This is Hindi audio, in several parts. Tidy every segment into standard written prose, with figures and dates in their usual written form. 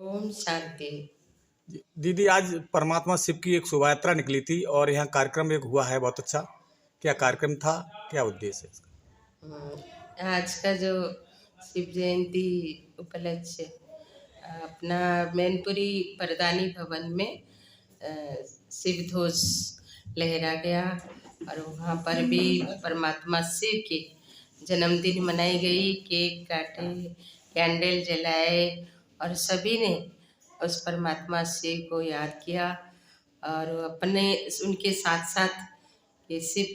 ओम शांति। दीदी, आज परमात्मा शिव की एक शोभा यात्रा निकली थी और यहाँ कार्यक्रम एक हुआ है बहुत अच्छा। क्या कार्यक्रम था? क्या उद्देश्य है इसका? आज का जो शिव जयंती उपलक्ष्य अपना मैनपुरी परदानी भवन में शिव ध्वज लहरा गया और वहाँ पर भी परमात्मा शिव के जन्मदिन मनाई गई। केक काटे, कैंडल जलाए और सभी ने उस परमात्मा शिव को याद किया और अपने उनके साथ साथ ये शिव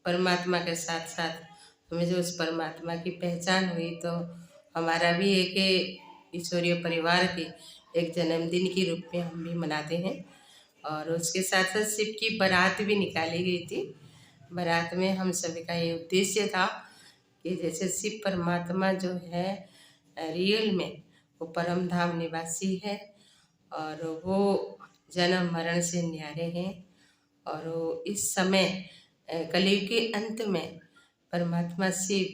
परमात्मा के साथ साथ हमें जो उस परमात्मा की पहचान हुई, तो हमारा भी एक ईश्वरीय परिवार के एक जन्मदिन के रूप में हम भी मनाते हैं। और उसके साथ साथ शिव की बारात भी निकाली गई थी। बारात में हम सभी का ये उद्देश्य था कि जैसे शिव परमात्मा जो है रियल में वो परम धाम निवासी है और वो जन्म मरण से न्यारे हैं। और वो इस समय कलयुग के अंत में परमात्मा शिव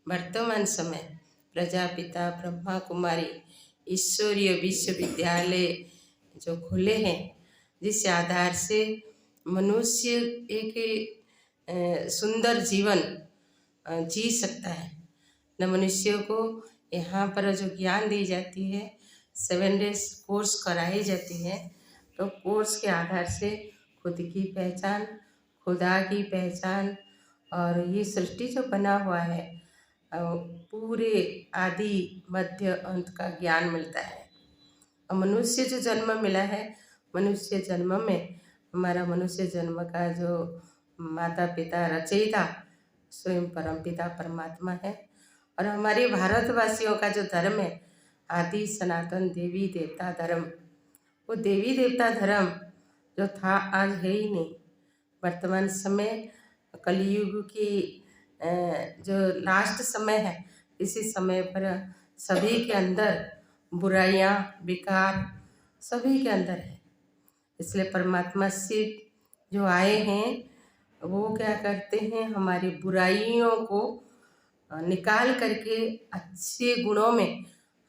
वर्तमान समय प्रजापिता ब्रह्मा कुमारी ईश्वरीय विश्वविद्यालय जो खुले हैं, जिस आधार से मनुष्य एक सुंदर जीवन जी सकता है। न मनुष्यों को यहाँ पर जो ज्ञान दी जाती है, 7 डेज कोर्स कराई जाती है, तो कोर्स के आधार से खुद की पहचान, खुदा की पहचान और ये सृष्टि जो बना हुआ है पूरे आदि मध्य अंत का ज्ञान मिलता है। और मनुष्य जो जन्म मिला है, मनुष्य जन्म में हमारा मनुष्य जन्म का जो माता पिता रचयिता स्वयं परमपिता परमात्मा है। और हमारे भारतवासियों का जो धर्म है आदि सनातन देवी देवता धर्म, वो देवी देवता धर्म जो था आज है ही नहीं। वर्तमान समय कलयुग की जो लास्ट समय है, इसी समय पर सभी के अंदर बुराइयां विकार सभी के अंदर है। इसलिए परमात्मा शिव जो आए हैं वो क्या करते हैं, हमारी बुराइयों को निकाल करके अच्छे गुणों में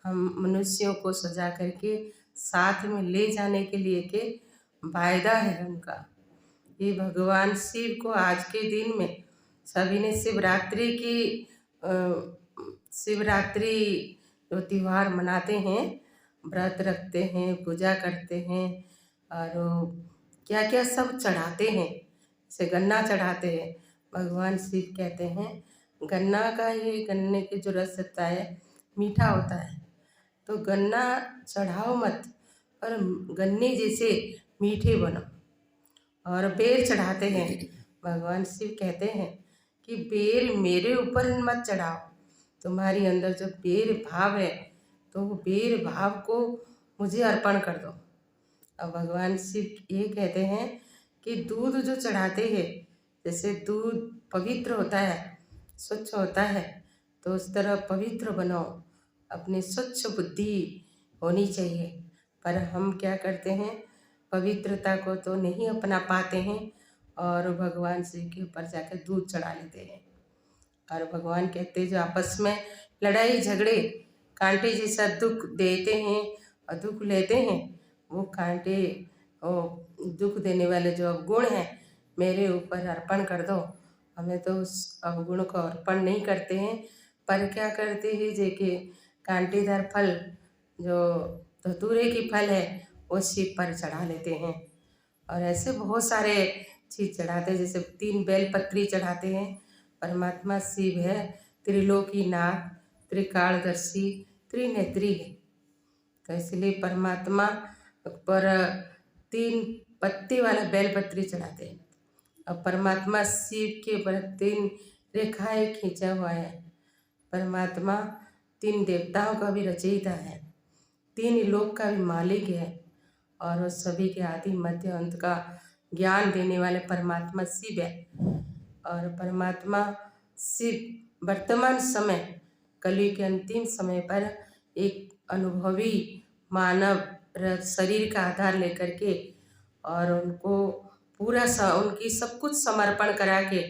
हम मनुष्यों को सजा करके साथ में ले जाने के लिए के वायदा है उनका। ये भगवान शिव को आज के दिन में सभी ने शिवरात्रि जो त्यौहार मनाते हैं, व्रत रखते हैं, पूजा करते हैं और क्या क्या सब चढ़ाते हैं। जैसे गन्ना चढ़ाते हैं, भगवान शिव कहते हैं गन्ना का ये गन्ने के जो रस होता है मीठा होता है, तो गन्ना चढ़ाओ मत पर गन्ने जैसे मीठे बनो। और बेर चढ़ाते हैं, भगवान शिव कहते हैं कि बेर मेरे ऊपर मत चढ़ाओ, तुम्हारी अंदर जो बेर भाव है तो वो बेर भाव को मुझे अर्पण कर दो। अब भगवान शिव ये कहते हैं कि दूध जो चढ़ाते हैं, जैसे दूध पवित्र होता है, स्वच्छ होता है, तो उस तरह पवित्र बनो, अपनी स्वच्छ बुद्धि होनी चाहिए। पर हम क्या करते हैं, पवित्रता को तो नहीं अपना पाते हैं और भगवान शिव के ऊपर जाकर दूध चढ़ा लेते हैं। और भगवान कहते हैं जो आपस में लड़ाई झगड़े कांटे जैसा दुख देते हैं और दुख लेते हैं, वो कांटे दुख देने वाले जो अवगुण हैं मेरे ऊपर अर्पण कर दो। हमें तो उस अवगुण को अर्पण नहीं करते हैं, पर क्या करते हैं जेके कांटेदार फल जो धतूरे की फल है वो शिव पर चढ़ा लेते हैं। और ऐसे बहुत सारे चीज़ चढ़ाते हैं, जैसे 3 बेलपत्री चढ़ाते हैं। परमात्मा शिव है त्रिलोकीनाथ, त्रिकालदर्शी, त्रिनेत्री है, तो इसलिए परमात्मा पर 3 पत्ती वाला बेलपत्री चढ़ाते हैं। और परमात्मा शिव के ऊपर 3 रेखाएं खींचा हुआ है। परमात्मा 3 देवताओं का भी रचयिता है, 3 लोक का भी मालिक है और वो सभी के आदि मध्य अंत का ज्ञान देने वाले परमात्मा शिव है। और परमात्मा शिव वर्तमान समय कलयुग के अंतिम समय पर एक अनुभवी मानव शरीर का आधार लेकर के और उनको पूरा उनकी सब कुछ समर्पण करा के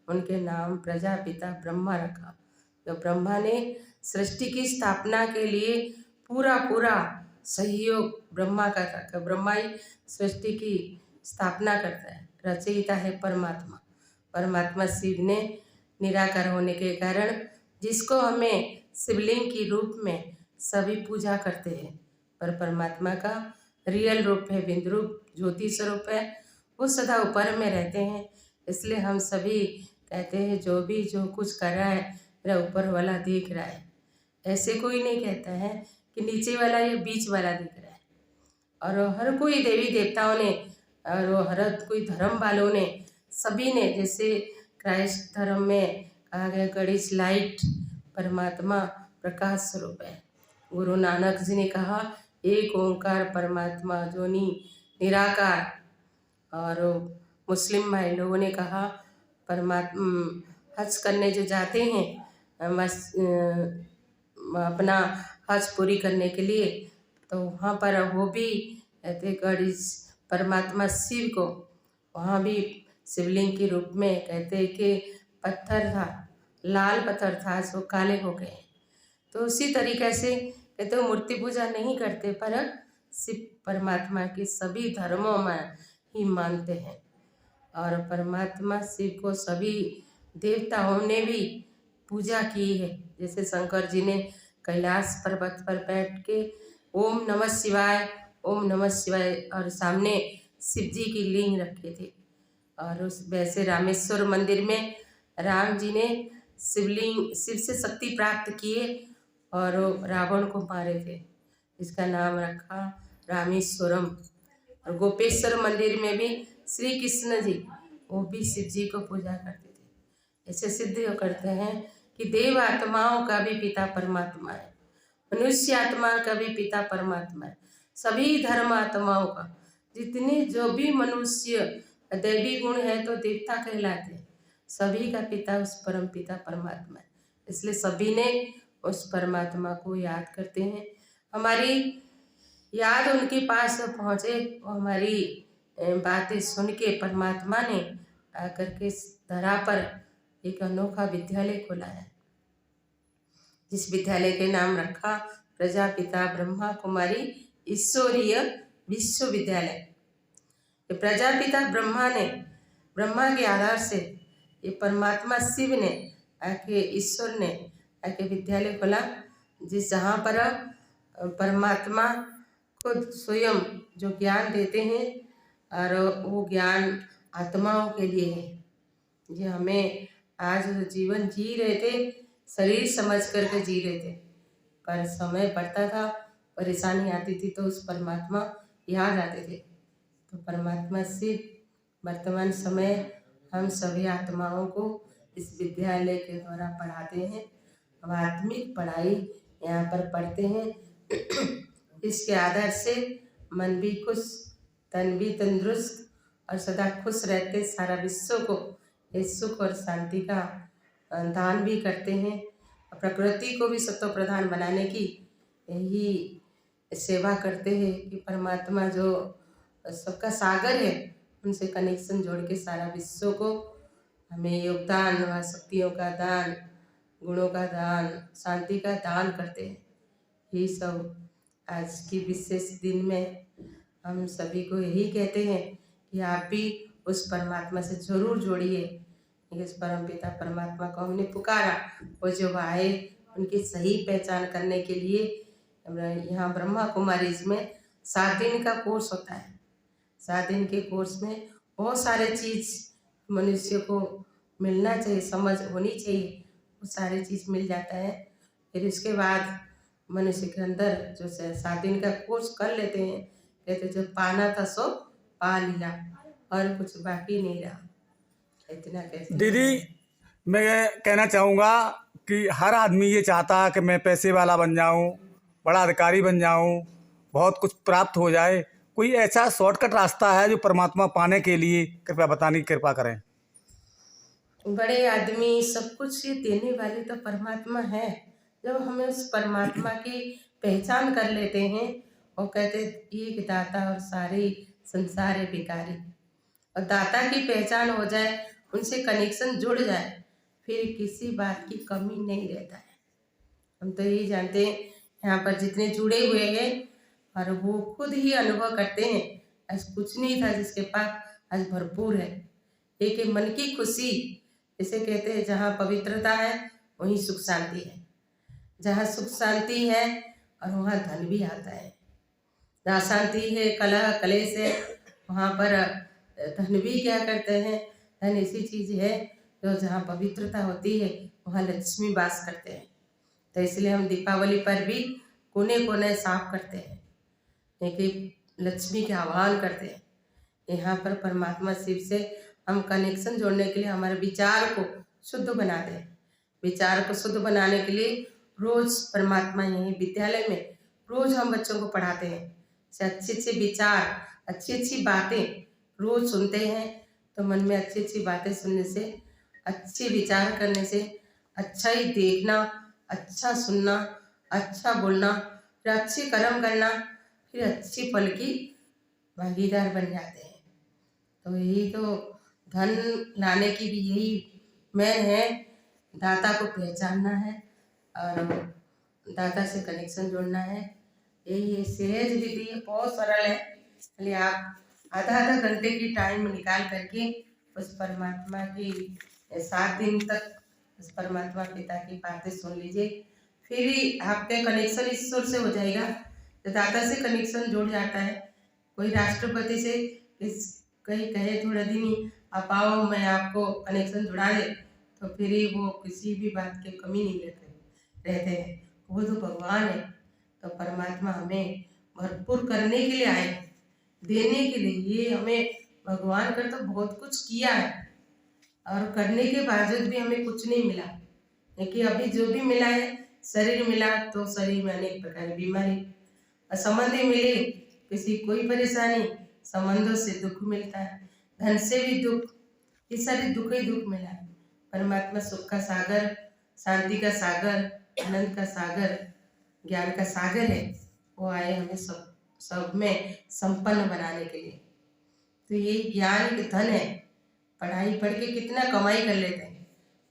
उनके नाम प्रजापिता ब्रह्मा रखा। तो ब्रह्मा ने सृष्टि की स्थापना के लिए पूरा सहयोग ब्रह्मा का था कि ब्रह्मा ही सृष्टि की स्थापना करता है, रचयिता है परमात्मा। परमात्मा शिव ने निराकार होने के कारण जिसको हमें शिवलिंग के रूप में सभी पूजा करते हैं, पर परमात्मा का रियल रूप है, बिंदु रूप, ज्योति स्वरूप है, वो सदा ऊपर में रहते हैं। इसलिए हम सभी कहते हैं जो कुछ कर रहा है मेरा ऊपर वाला देख रहा है। ऐसे कोई नहीं कहता है कि नीचे वाला या बीच वाला दिख रहा है। और हर कोई देवी देवताओं ने और हर कोई धर्म वालों ने सभी ने, जैसे क्राइस्ट धर्म में कहा गया गणेश लाइट, परमात्मा प्रकाश स्वरूप है। गुरु नानक जी ने कहा एक ओंकार परमात्मा जोनी निराकार। और मुस्लिम भाई लोगों ने कहा परमात्मा हज करने जो जाते हैं अपना हज पूरी करने के लिए, तो वहाँ पर वो भी कहते गणेश परमात्मा शिव को वहाँ भी शिवलिंग के रूप में कहते कि पत्थर था, लाल पत्थर था, सो काले हो गए। तो उसी तरीके से कहते वो मूर्ति पूजा नहीं करते, पर शिव परमात्मा के सभी धर्मों में ही मानते हैं। और परमात्मा शिव को सभी देवताओं ने भी पूजा की है। जैसे शंकर जी ने कैलाश पर्वत पर बैठ के ओम नमः शिवाय, ओम नमः शिवाय, और सामने शिव जी की लिंग रखे थे। और उस वैसे रामेश्वर मंदिर में राम जी ने शिव से शक्ति प्राप्त किए और रावण को मारे थे, इसका नाम रखा रामेश्वरम। और गोपेश्वर मंदिर में भी श्री कृष्ण जी वो भी शिव जी को पूजा करते थे। ऐसे सिद्ध करते हैं कि देव आत्माओं का भी पिता परमात्मा है, मनुष्य आत्मा का भी पिता परमात्मा है। सभी धर्म आत्माओं का जितने जो भी मनुष्य दैवी गुण है तो देवता कहलाते हैं, सभी का पिता उस परम पिता परमात्मा है। इसलिए सभी ने उस परमात्मा को याद करते हैं। हमारी याद उनके पास पहुँचे, वो हमारी बातें सुन के परमात्मा ने आकर के इस धरा पर एक अनोखा विद्यालय खोला है, जिस विद्यालय के नाम रखा प्रजापिता ब्रह्मा कुमारी ईश्वरीय विश्वविद्यालय। ये प्रजापिता ब्रह्मा के आधार से ये परमात्मा शिव ने आके, ईश्वर ने आके विद्यालय खोला, जहाँ पर परमात्मा खुद स्वयं जो ज्ञान देते हैं, और वो ज्ञान आत्माओं के लिए है। जो हमें आज जो जीवन जी रहे थे शरीर समझ करके जी रहे थे, पर समय बढ़ता था, परेशानी आती थी, तो उस परमात्मा याद आते थे। तो परमात्मा शिव वर्तमान समय हम सभी आत्माओं को इस विद्यालय के द्वारा पढ़ाते हैं। हम आत्मिक पढ़ाई यहाँ पर पढ़ते हैं। इसके आधार से मन भी खुश, तन भी तंदुरुस्त और सदा खुश रहते, सारा विश्व को इस सुख और शांति का दान भी करते हैं। प्रकृति को भी सत्व प्रधान बनाने की यही सेवा करते हैं कि परमात्मा जो सबका सागर है उनसे कनेक्शन जोड़ के सारा विश्व को हमें योगदान व शक्तियों का दान, गुणों का दान, शांति का दान करते हैं। यही सब आज की विशेष दिन में हम सभी को यही कहते हैं कि आप भी उस परमात्मा से जरूर जोड़िए। इस परम पिता परमात्मा को हमने पुकारा, वो जो आए उनकी सही पहचान करने के लिए यहाँ ब्रह्मा कुमारी में 7 दिन का कोर्स होता है। 7 दिन के कोर्स में बहुत सारे चीज़ मनुष्य को मिलना चाहिए, समझ होनी चाहिए, वो सारे चीज़ मिल जाता है। फिर इसके बाद मनुष्य के अंदर जो 7 दिन का कोर्स कर लेते हैं, कहते जो पाना था सो पा लिया और कुछ बाकी नहीं रहा। इतना कैसे दीदी, मैं कहना चाहूँगा कि हर आदमी ये चाहता है कि मैं पैसे वाला बन जाऊँ, बड़ा अधिकारी बन जाऊँ, बहुत कुछ प्राप्त हो जाए। कोई ऐसा शॉर्टकट रास्ता है जो परमात्मा पाने के लिए? कृपया बताने की कृपा करें। बड़े आदमी सब कुछ देने वाले तो परमात्मा है। जब हमें उस परमात्मा की पहचान कर लेते हैं और कहते एक दाता और सारे संसार है भिखारी, और दाता की पहचान हो जाए, उनसे कनेक्शन जुड़ जाए, फिर किसी बात की कमी नहीं रहता है। हम तो यही जानते हैं यहाँ पर जितने जुड़े हुए हैं और वो खुद ही अनुभव करते हैं आज कुछ नहीं था जिसके पास आज भरपूर है। एक मन की खुशी, इसे कहते हैं जहाँ पवित्रता है वहीं सुख शांति है। जहाँ सुख शांति है और वहाँ धन भी आता है। जहाँ शांति है, कलह कलेश है, वहाँ पर धन भी क्या करते हैं, धन ऐसी चीज है जो जहाँ पवित्रता होती है वहाँ लक्ष्मी वास करते हैं। तो इसलिए हम दीपावली पर भी कोने कोने साफ करते हैं, एक लक्ष्मी के आह्वान करते हैं। यहाँ पर परमात्मा शिव से हम कनेक्शन जोड़ने के लिए हमारे विचार को शुद्ध बनाते हैं। विचार को शुद्ध बनाने के लिए रोज परमात्मा यही विद्यालय में रोज हम बच्चों को पढ़ाते हैं। अच्छे अच्छे विचार, अच्छी अच्छी बातें रोज सुनते हैं तो मन में अच्छी अच्छी बातें सुनने से, अच्छे विचार करने से, अच्छा ही देखना, अच्छा सुनना, अच्छा बोलना, फिर अच्छे कर्म करना, फिर अच्छी फल की भागीदार बन जाते हैं। तो यही तो धन लाने की भी यही मेन है, दाता को पहचानना है और दाता से कनेक्शन जोड़ना है। यही सहज विधि है, बहुत सरल है। इसलिए आप आधा आधा घंटे की टाइम निकाल करके उस परमात्मा की 7 दिन तक उस परमात्मा पिता की बातें सुन लीजिए, फिर ही आपके कनेक्शन ईश्वर से हो जाएगा। तो दाता से कनेक्शन जुड़ जाता है। कोई राष्ट्रपति से कहीं कहे थोड़ा दिन ही आप आओ, मैं आपको कनेक्शन जुड़ा दे, तो फिर ही वो किसी भी बात की कमी नहीं रहते हैं। वो तो भगवान है। तो परमात्मा हमें भरपूर करने के लिए आए, देने के लिए। ये हमें भगवान कर तो बहुत कुछ किया है और करने के बावजूद भी हमें कुछ नहीं मिला। क्योंकि अभी जो भी मिला है, शरीर मिला तो शरीर में अनेक प्रकार की बीमारी, और संबंधी मिले किसी कोई परेशानी, संबंधों से दुख मिलता है, धन से भी दुख, ये सारे दुख ही दुख मिला। परमात्मा सुख का सागर, शांति का सागर, आनंद का सागर, ज्ञान का सागर है। वो आए हमें सब में संपन्न बनाने के लिए। तो ये ज्ञान के धन है। पढ़ाई पढ़ के कितना कमाई कर लेते हैं,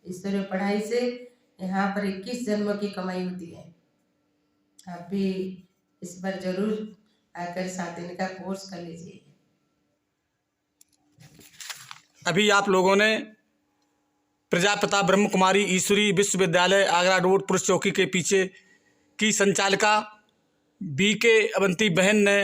ईश्वरीय पढ़ाई से यहाँ पर 21 जन्म की कमाई होती है। आप भी इस पर जरूर आकर 7 दिन का कोर्स कर लीजिए। अभी आप लोगों ने प्रजापिता ब्रह्म कुमारी ईश्वरी विश्वविद्यालय आगरा रोड पुरुष चौकी के पीछे की संचालिका BK अवंती बहन ने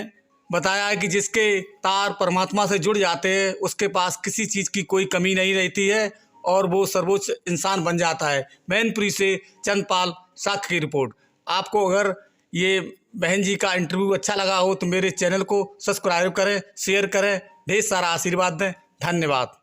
बताया है कि जिसके तार परमात्मा से जुड़ जाते हैं उसके पास किसी चीज़ की कोई कमी नहीं रहती है और वो सर्वोच्च इंसान बन जाता है। मैनपुरी से चंदपाल साक्य की रिपोर्ट। आपको अगर ये बहन जी का इंटरव्यू अच्छा लगा हो तो मेरे चैनल को सब्सक्राइब करें, शेयर करें, ढेर सारा आशीर्वाद दें। धन्यवाद।